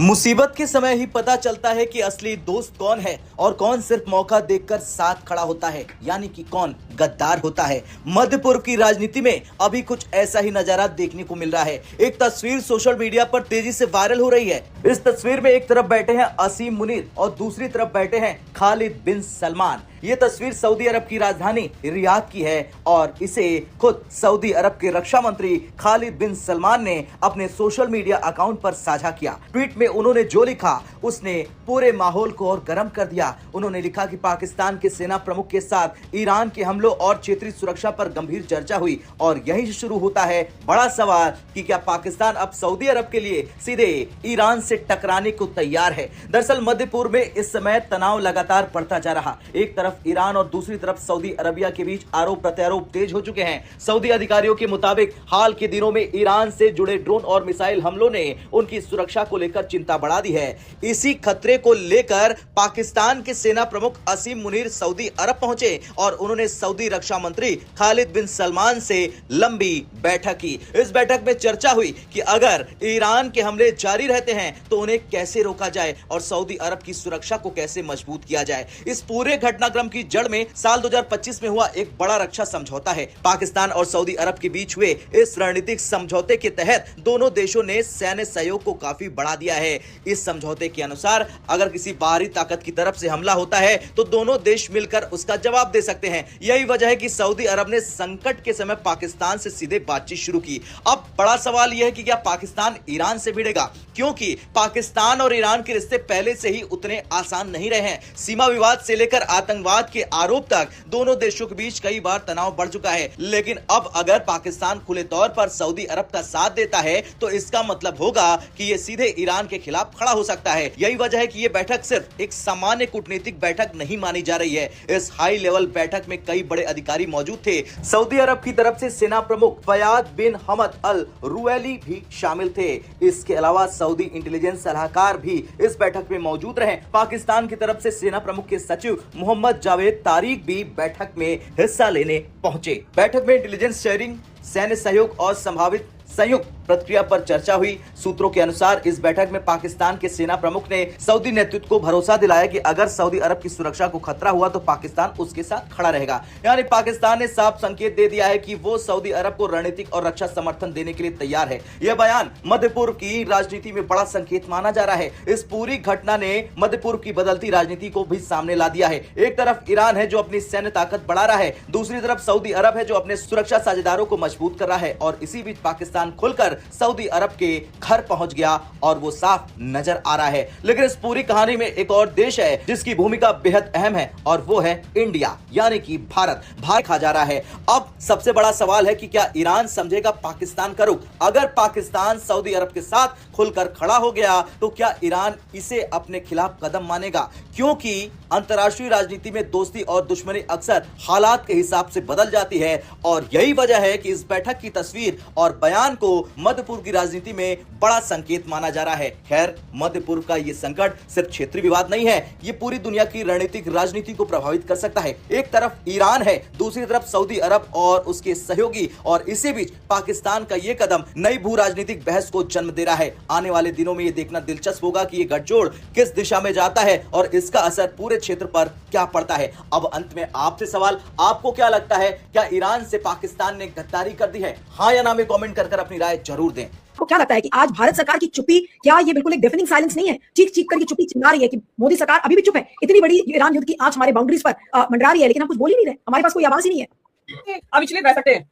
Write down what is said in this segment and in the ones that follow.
मुसीबत के समय ही पता चलता है कि असली दोस्त कौन है और कौन सिर्फ मौका देखकर साथ खड़ा होता है, यानी कि कौन गद्दार होता है। मध्य पूर्व की राजनीति में अभी कुछ ऐसा ही नजारा देखने को मिल रहा है। एक तस्वीर सोशल मीडिया पर तेजी से वायरल हो रही है। इस तस्वीर में एक तरफ बैठे हैं असीम मुनीर और दूसरी तरफ बैठे हैं खालिद बिन सलमान। ये तस्वीर सऊदी अरब की राजधानी रियाद की है और इसे खुद सऊदी अरब के रक्षा मंत्री खालिद बिन सलमान ने अपने सोशल मीडिया अकाउंट पर साझा किया। ट्वीट में उन्होंने जो लिखा उसने पूरे माहौल को और गर्म कर दिया। उन्होंने लिखा कि पाकिस्तान के सेना प्रमुख के साथ ईरान के हमलों और क्षेत्रीय सुरक्षा पर गंभीर चर्चा हुई और यहीं से शुरू होता है बड़ा सवाल कि क्या पाकिस्तान अब सऊदी अरब के लिए सीधे ईरान से टकराने को तैयार है। दरअसल मध्य पूर्व में इस समय तनाव लगातार बढ़ता जा रहा। एक तरफ ईरान और दूसरी तरफ सऊदी अरबिया के बीच आरोप प्रत्यारोप तेज हो चुके हैं। सऊदी अधिकारियों के मुताबिक हाल के दिनों में ईरान से जुड़े ड्रोन और मिसाइल हमलों ने उनकी सुरक्षा को लेकर चिंता बढ़ा दी है। इसी खतरे को लेकर पाकिस्तान के सेना प्रमुख असीम मुनीर सऊदी अरब पहुंचे और उन्होंने सऊदी रक्षा मंत्री खालिद बिन सलमान से लंबी बैठक की। इस बैठक में चर्चा हुई कि अगर ईरान के हमले जारी रहते हैं तो उन्हें कैसे रोका जाए और सऊदी अरब की सुरक्षा को कैसे मजबूत किया जाए। इस पूरे घटनाक्रम की जड़ में साल 2025 में हुआ एक बड़ा रक्षा समझौता है। पाकिस्तान और सऊदी अरब के बीच हुए इस रणनीतिक समझौते के तहत दोनों देशों ने सैन्य सहयोग को काफी बढ़ा दिया है। इस समझौते के अनुसार अगर किसी बाहरी ताकत की तरफ से हमला होता है तो दोनों देश मिलकर उसका जवाब दे सकते हैं। यही वजह है कि सऊदी अरब ने संकट के समय पाकिस्तान से सीधे बातचीत शुरू की। अब बड़ा सवाल यह है कि क्या पाकिस्तान ईरान से भिड़ेगा, क्योंकि पाकिस्तान और ईरान के रिश्ते पहले से ही उतने आसान नहीं रहे हैं। सीमा विवाद से लेकर आतंकवाद के आरोप तक दोनों देशों के बीच कई बार तनाव बढ़ चुका है। लेकिन अब अगर पाकिस्तान खुले तौर पर सऊदी अरब का साथ देता है तो इसका मतलब होगा कि ये सीधे ईरान के खिलाफ खड़ा हो सकता है। यही वजह है कि ये बैठक सिर्फ एक सामान्य कूटनीतिक बैठक नहीं मानी जा रही है। इस हाई लेवल बैठक में कई बड़े अधिकारी मौजूद थे। सऊदी अरब की तरफ से सेना प्रमुख फयाद बिन हमद अल रुवैली भी शामिल थे। इसके अलावा सऊदी इंटेलिजेंस सलाहकार भी इस बैठक में मौजूद रहे। पाकिस्तान की तरफ से सेना प्रमुख के सचिव मोहम्मद जावेद तारिक भी बैठक में हिस्सा लेने पहुंचे। बैठक में इंटेलिजेंस शेयरिंग, सैन्य सहयोग और संभावित संयुक्त प्रक्रिया पर चर्चा हुई। सूत्रों के अनुसार इस बैठक में पाकिस्तान के सेना प्रमुख ने सऊदी नेतृत्व को भरोसा दिलाया कि अगर सऊदी अरब की सुरक्षा को खतरा हुआ तो पाकिस्तान उसके साथ खड़ा रहेगा। यानी पाकिस्तान ने साफ संकेत दे दिया है कि वो सऊदी अरब को रणनीतिक और रक्षा समर्थन देने के लिए तैयार है। यह बयान मध्य पूर्व की राजनीति में बड़ा संकेत माना जा रहा है। इस पूरी घटना ने मध्य पूर्व की बदलती राजनीति को भी सामने ला दिया है। एक तरफ ईरान है जो अपनी सैन्य ताकत बढ़ा रहा है, दूसरी तरफ सऊदी अरब है जो अपने सुरक्षा साझेदारों को मजबूत कर रहा है और इसी बीच पाकिस्तान खुलकर सऊदी अरब के घर पहुंच गया और वो साफ नजर आ रहा है। लेकिन इस पूरी कहानी में एक और देश है जिसकी भूमिका बेहद अहम है और वो है इंडिया, यानी कि भारत खा जा रहा है। अब सबसे बड़ा सवाल है कि क्या ईरान समझेगा पाकिस्तान का रुख। अगर पाकिस्तान सऊदी अरब के साथ खुलकर खड़ा हो गया तो क्या ईरान इसे अपने खिलाफ कदम मानेगा, क्योंकि अंतर्राष्ट्रीय राजनीति में दोस्ती और दुश्मनी अक्सर हालात के हिसाब से बदल जाती है और यही वजह है कि इस बैठक की तस्वीर और बयान को मध्य पूर्व की राजनीति में बड़ा संकेत माना जा रहा है। खैर, मध्य पूर्व का ये संकट सिर्फ क्षेत्रीय विवाद नहीं है, ये पूरी दुनिया की रणनीतिक राजनीति को प्रभावित कर सकता है। एक तरफ ईरान है, दूसरी तरफ सऊदी अरब और उसके सहयोगी और इसी बीच पाकिस्तान का ये कदम नई भू राजनीतिक बहस को जन्म दे रहा है। आने वाले दिनों में ये देखना दिलचस्प होगा कि ये गठजोड़ किस दिशा में जाता है और इसका असर पूरे क्षेत्र पर क्या पड़ता है। अब अंत में आपसे सवाल, आपको क्या लगता है, क्या ईरान से पाकिस्तान ने गद्दारी कर दी है? हाँ या ना में कमेंट कर अपनी राय जरूर दें। आपको क्या लगता है कि आज भारत सरकार की चुप्पी क्या ये बिल्कुल एक डेफनिंग साइलेंस नहीं है? चीख चीख करके चुप्पी चिल्ला रही है कि मोदी सरकार अभी भी चुप है। इतनी बड़ी ईरान युद्ध की आंच हमारे बाउंड्रीज पर मंडरा रही है लेकिन हम कुछ बोल ही नहीं रहे, हमारे पास कोई आवाज ही नहीं है। अविचलित रह सकते हैं।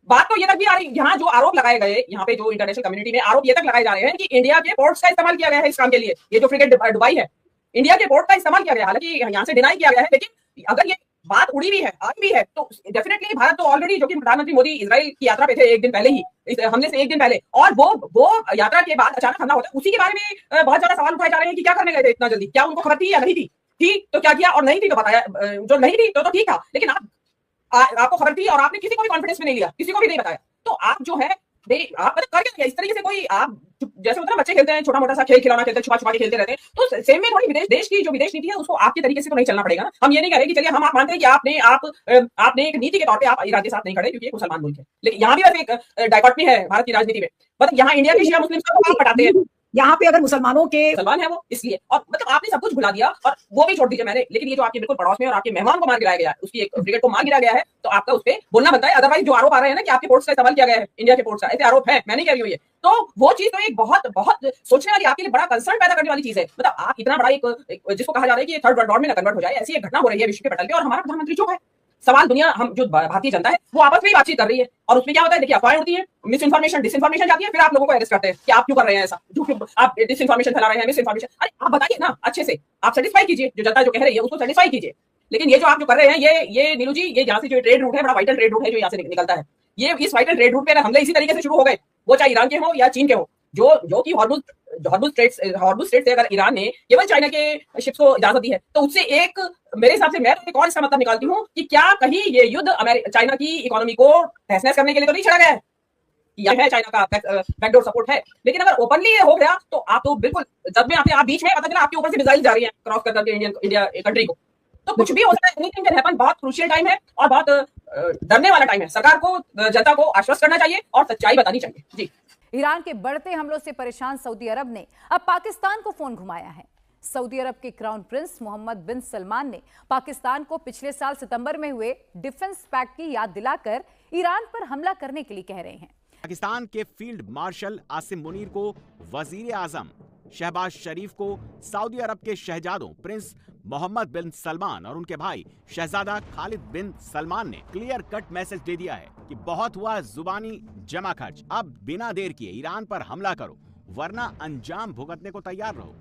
बात तो ये तक भी आ रही, यहाँ जो आरोप लगाए गए, यहाँ पे जो इंटरनेशनल कम्युनिटी में आरोप ये तक लगाए जा रहे हैं कि इंडिया के पोर्ट्स का इस्तेमाल किया गया है इस काम के लिए। ये जो फ्रिगेट दुबई है, इंडिया के पोर्ट का इस्तेमाल किया गया, हालांकि यहाँ से डिनाई किया गया है, लेकिन अगर ये बात उड़ी भी है, आई भी है, तो डेफिनेटली भारत तो ऑलरेडी, जो कि प्रधानमंत्री मोदी इजराइल की यात्रा पे थे एक दिन पहले ही, इस हमले से एक दिन पहले, और वो यात्रा के बाद अचानक हमला होता है, उसी के बारे में बहुत ज्यादा सवाल उठाए जा रहे हैं कि क्या करने गए थे इतना जल्दी, क्या उनको खबर थी या नहीं थी, थी तो क्या किया और नहीं थी तो बताया, जो नहीं थी तो ठीक था, लेकिन आपको खबर थी और आपने किसी को भी कॉन्फिडेंस में नहीं लिया, किसी को भी नहीं बताया, तो आप जो है आप कर क्या इस तरीके से कोई, आप जैसे होता है बच्चे खेलते हैं छोटा मोटा सा खेल खिलौना खेलते हैं, छुपा छुपा के खेलते रहते हैं, तो सेम में थोड़ी देश की जो विदेश नीति है उसको आपके तरीके से तो नहीं चलना पड़ेगा ना। हम ये नहीं कह रहे कि चलिए हम आप मानते हैं कि आपने एक नीति के तौर पे आप ईरान के साथ नहीं खड़े क्योंकि ये मुसलमान मुल्क है, लेकिन यहाँ भी बस एक डायकॉटमी है भारत की राजनीति में, बस यहाँ इंडिया के शिया मुस्लिम को आप हटाते हैं यहाँ पे अगर मुसलमानों के मुसलमान है वो इसलिए, और मतलब आपने सब कुछ भुला दिया और वो भी छोड़ दीजिए मैंने, लेकिन ये जो आपके बिल्कुल पड़ोस में और आपके मेहमान को मार गिराया गया है, उसकी एक फ्रिगेट को मार गिराया गया है, तो आपका उस पर बोलना बनता है। अदरवाइज जो आरोप आ रहे हैं ना कि आपके पोर्ट्स का इस्तेमाल किया गया है, इंडिया के पोर्ट्स का, ऐसे आरोप है, मैं नहीं कह रही हूँ ये, तो वो चीज तो एक बहुत बहुत सोचने वाली, आपके लिए बड़ा कंसर्न पैदा करने वाली चीज है। मतलब आप इतना बड़ा एक जिसको कहा जा रहा है कि थर्ड वर्ल्ड वॉर में ना कन्वर्ट हो जाए, ऐसी एक घटना हो रही है विश्व के पटल पे और हमारा प्रधानमंत्री चुप है। सवाल दुनिया, हम जो भारतीय जनता है वो आपस में ही बातचीत कर रही है, और उसमें क्या होता है, देखिए अफवाहें उड़ती है, मिस इन्फॉर्मेशन डिस इन्फॉर्मेशन जाती है, फिर आप लोगों को अरेस्ट करते हैं कि आप क्यों कर रहे हैं ऐसा, आप डिस इन्फॉर्मेशन फैला रहे हैं, मिस इन्फॉर्मेशन। अरे आप बताइए ना अच्छे से, आप सेटिस्फाई कीजिए, जो जनता जो कह रही है उसको सेटिस्फाई कीजिए। लेकिन ये जो आप जो कर रहे हैं, ये नीलू जी, ये यहाँ से जो ट्रेड रूट है, बड़ा वाइटल ट्रेड रूट है जो यहाँ से निकलता है, ये इस वाइटल ट्रेड रूट पे अगर हमले इसी तरीके से शुरू हो गए, वो चाहे ईरान के हो या चीन के हो, जो कि हॉर्मुज स्ट्रेट से अगर ईरान ने केवल चाइना के शिप्स को इजाजत दी है, तो उससे एक, मेरे हिसाब से मैं एक और इसका मतलब निकालती हूँ कि क्या कहीं ये युद्ध चाइना की इकोनॉमी को तहस नहस करने के लिए तो नहीं छेड़ा गया है? यह है चाइना का बैकडोर सपोर्ट है। लेकिन अगर ओपनली ये हो गया तो आप तो बिल्कुल जब में आप बीच में, पता चला आपके ऊपर से मिसाइल जा रही है क्रॉस कर करके इंडिया कंट्री को, तो कुछ भी हो सकता है, एनीथिंग कैन हैपन। बहुत क्रूशियल टाइम है और बहुत डरने वाला टाइम है। सरकार को, जनता को आश्वस्त करना चाहिए और सच्चाई बतानी चाहिए। जी। ईरान के बढ़ते हमलों से परेशान सऊदी अरब ने अब पाकिस्तान को फोन घुमाया है। सऊदी अरब के क्राउन प्रिंस मोहम्मद बिन सलमान ने पाकिस्तान को पिछले साल सितंबर में हुए डिफेंस पैक्ट की याद दिलाकर ईरान पर हमला करने के लिए कह रहे हैं। पाकिस्तान के फील्ड मार्शल आसिम मुनीर को वजीर आजम, शहबाज शरीफ को सऊदी अरब के शहजादों प्रिंस मोहम्मद बिन सलमान और उनके भाई शहजादा खालिद बिन सलमान ने क्लियर कट मैसेज दे दिया है कि बहुत हुआ जुबानी जमा खर्च, अब बिना देर किए ईरान पर हमला करो वरना अंजाम भुगतने को तैयार रहो।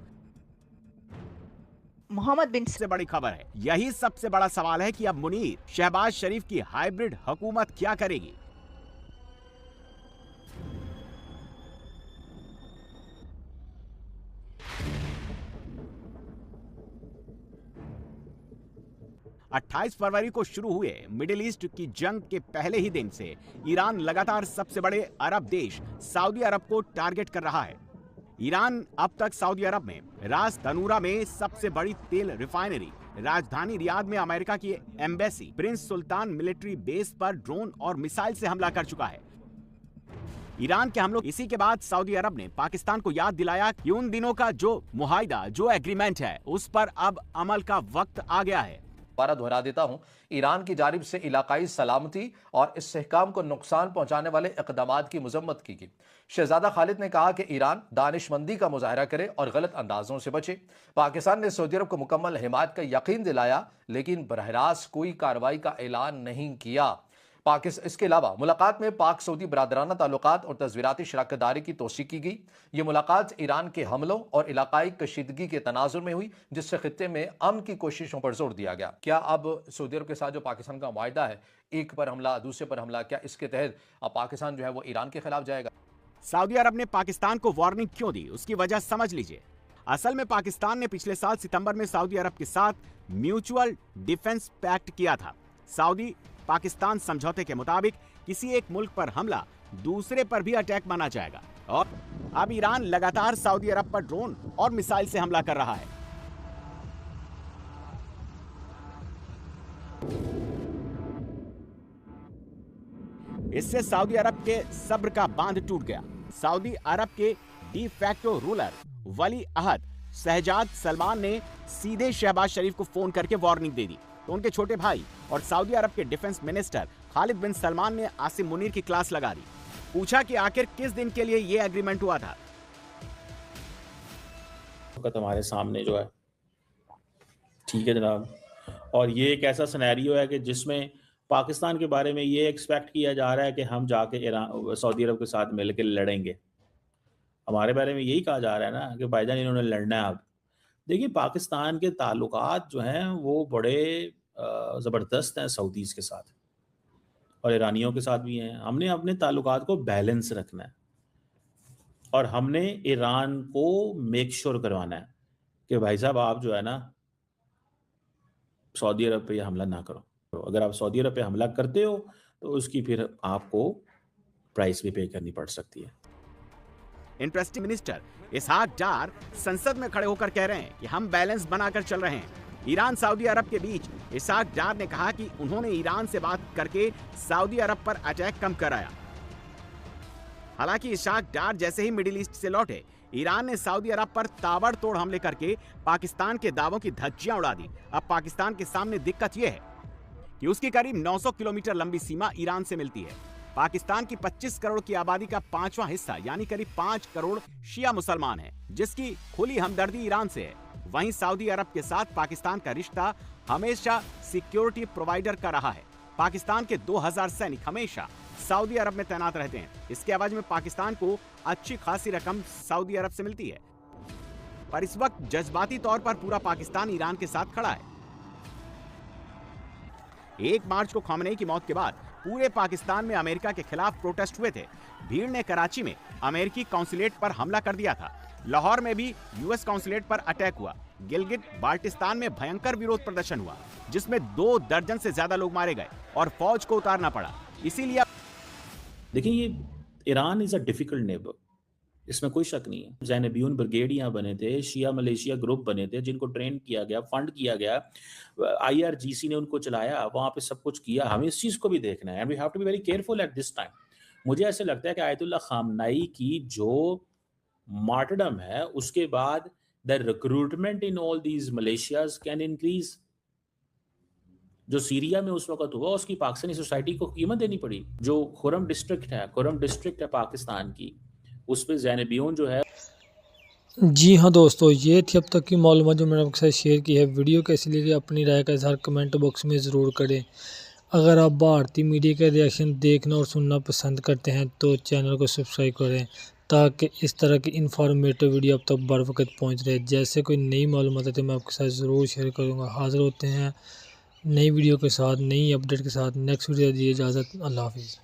मोहम्मद बिन से बड़ी खबर है, यही सबसे बड़ा सवाल है कि अब मुनीर शहबाज शरीफ की हाइब्रिड हुकूमत क्या करेगी। अट्ठाईस फरवरी को शुरू हुए मिडिल ईस्ट की जंग के पहले ही दिन से ईरान लगातार सबसे बड़े अरब देश सऊदी अरब को टारगेट कर रहा है। ईरान अब तक सऊदी अरब में रास तनूरा में सबसे बड़ी तेल रिफाइनरी, राजधानी रियाद में अमेरिका की एम्बेसी, प्रिंस सुल्तान मिलिट्री बेस पर ड्रोन और मिसाइल से हमला कर चुका है। ईरान के हमलों इसी के बाद सऊदी अरब ने पाकिस्तान को याद दिलाया कि उन दिनों का जो मुआहिदा, जो एग्रीमेंट है, उस पर अब अमल का वक्त आ गया है। दोबारा दोहरा देता हूं, ईरान की जानिब से इलाकाई सलामती और इस्तेहकाम को नुकसान पहुंचाने वाले इक़दामात की मजम्मत की गई। शहजादा खालिद ने कहा कि ईरान दानिशमंदी का मुजाहरा करे और गलत अंदाजों से बचे। पाकिस्तान ने सऊदी अरब को मुकम्मल हिमायत का यकीन दिलाया, लेकिन बरहरास्त कोई कार्रवाई का ऐलान नहीं किया। इसके अलावा मुलाकात में पाक सऊदी बरादराना ताल्लुकात और तस्वीराती शराकतदारी की तोसी की गई। ये मुलाकात ईरान के हमलों और इलाकाई कशीदगी के तनाजुर में हुई, जिससे खित्ते में अमन की कोशिशों पर जोर दिया गया। क्या अब सऊदी अरब के साथ जो पाकिस्तान का मुआहिदा है, एक पर हमला दूसरे पर हमला, क्या इसके तहत अब पाकिस्तान जो है वो ईरान के खिलाफ जाएगा? सऊदी अरब ने पाकिस्तान को वार्निंग क्यों दी, उसकी वजह समझ लीजिए। असल में पाकिस्तान ने पिछले साल सितंबर में सऊदी अरब के साथ म्यूचुअल डिफेंस पैक्ट किया था। सऊदी पाकिस्तान समझौते के मुताबिक किसी एक मुल्क पर हमला दूसरे पर भी अटैक माना जाएगा, और अब ईरान लगातार सऊदी अरब पर ड्रोन और मिसाइल से हमला कर रहा है। इससे सऊदी अरब के सब्र का बांध टूट गया। सऊदी अरब के डी फैक्टो रूलर वली अहद शहजाद सलमान ने सीधे शहबाज शरीफ को फोन करके वार्निंग दे दी, तो उनके छोटे भाई और सऊदी अरब के डिफेंस मिनिस्टर खालिद बिन सलमान ने आसिम मुनीर की क्लास लगा दी। पूछा कि आखिर किस दिन के लिए ये एग्रीमेंट हुआ था। हमारे सामने जो है, ठीक है जनाब, और ये एक ऐसा सिनेरियो है कि जिसमें पाकिस्तान के बारे में ये एक्सपेक्ट किया जा रहा है कि हम जाके ईरान सऊदी अरब के साथ मिलकर लड़ेंगे। हमारे बारे में यही कहा जा रहा है ना कि भाईजान इन्होंने लड़ना है। अब देखिए, पाकिस्तान के ताल्लुकात जो हैं वो बड़े ज़बरदस्त हैं सऊदीज़ के साथ और ईरानियों के साथ भी हैं। हमने अपने ताल्लुकात को बैलेंस रखना है और हमने ईरान को मेक श्योर करवाना है कि भाई साहब आप जो है ना सऊदी अरब पे हमला ना करो। अगर आप सऊदी अरब पे हमला करते हो तो उसकी फिर आपको प्राइस भी पे करनी पड़ सकती है। इंटरेस्टिंग, मिनिस्टर इसहाक डार संसद में खड़े होकर कह रहे हैं कि हम बैलेंस बनाकर चल रहे हैं ईरान सऊदी अरब के बीच। इसहाक डार ने कहा कि उन्होंने ईरान से बात करके सऊदी अरब पर अटैक कम कराया। हालांकि इसहाक डार जैसे ही मिडिल ईस्ट से लौटे, ईरान ने सऊदी अरब पर ताबड़तोड़ हमले करके पाकिस्तान के दावों की धज्जियां उड़ा दी। अब पाकिस्तान के सामने दिक्कत यह है कि उसकी करीब 900 किलोमीटर लंबी सीमा ईरान से मिलती है। पाकिस्तान की 25 करोड़ की आबादी का 5वां हिस्सा यानी करीब 5 करोड़ शिया मुसलमान है, जिसकी खुली हमदर्दी ईरान से है। वहीं सऊदी अरब के साथ पाकिस्तान का रिश्ता हमेशा सिक्योरिटी प्रोवाइडर का रहा है। पाकिस्तान के 2000 सैनिक हमेशा सऊदी अरब में तैनात रहते हैं। इसके एवज में पाकिस्तान को अच्छी खासी रकम सऊदी अरब से मिलती है। पर इस वक्त जज्बाती तौर पर पूरा पाकिस्तान ईरान के साथ खड़ा है। 1 मार्च को खामनेई की मौत के बाद पूरे पाकिस्तान में अमेरिका के खिलाफ प्रोटेस्ट हुए थे। भीड़ ने कराची में अमेरिकी कॉन्सुलेट पर हमला कर दिया था। लाहौर में भी यूएस कॉन्सुलेट पर अटैक हुआ। गिलगित बाल्टिस्तान में भयंकर विरोध प्रदर्शन हुआ, जिसमें 2 दर्जन से ज्यादा लोग मारे गए और फौज को उतारना पड़ा। इसीलिए देखिए, ये Iran is a difficult neighbour, इसमें कोई शक नहीं है। ज़ैनबियून ब्रिगेड यहाँ बने थे, शिया मलेशिया ग्रुप बने थे, जिनको ट्रेन किया गया, फंड किया गया, IRGC ने उनको चलाया, वहाँ पे सब कुछ किया। हमें इस चीज़ को भी देखना है, and we have to be very careful at this time. मुझे ऐसे लगता है कि आयतुल्लाह खामनाई की जो मार्टरडम है, उसके बाद the recruitment in all these Malaysia's can increase. जो सीरिया में उस वक्त हुआ, उसकी पाकिस्तानी सोसाइटी को कीमत देनी पड़ी। जो खुरम डिस्ट्रिक्ट है पाकिस्तान की, उस पर ज़ैनबियून जो है। जी हाँ दोस्तों, ये थी अब तक की मालूमात जो मैंने आपके साथ शेयर की है। वीडियो कैसी लगी अपनी राय का इज़हार कमेंट बॉक्स में ज़रूर करें। अगर आप भारतीय मीडिया का रिएक्शन देखना और सुनना पसंद करते हैं तो चैनल को सब्सक्राइब करें, ताकि इस तरह की इन्फॉर्मेटिव वीडियो अब तक बर वक्त पहुँच रहे। जैसे कोई नई मालूमात है मैं आपके साथ ज़रूर शेयर करूँगा। हाज़िर होते हैं नई वीडियो के साथ, नई अपडेट के साथ। नेक्स्ट वीडियो दीजिए इजाज़त। अल्लाह हाफिज़।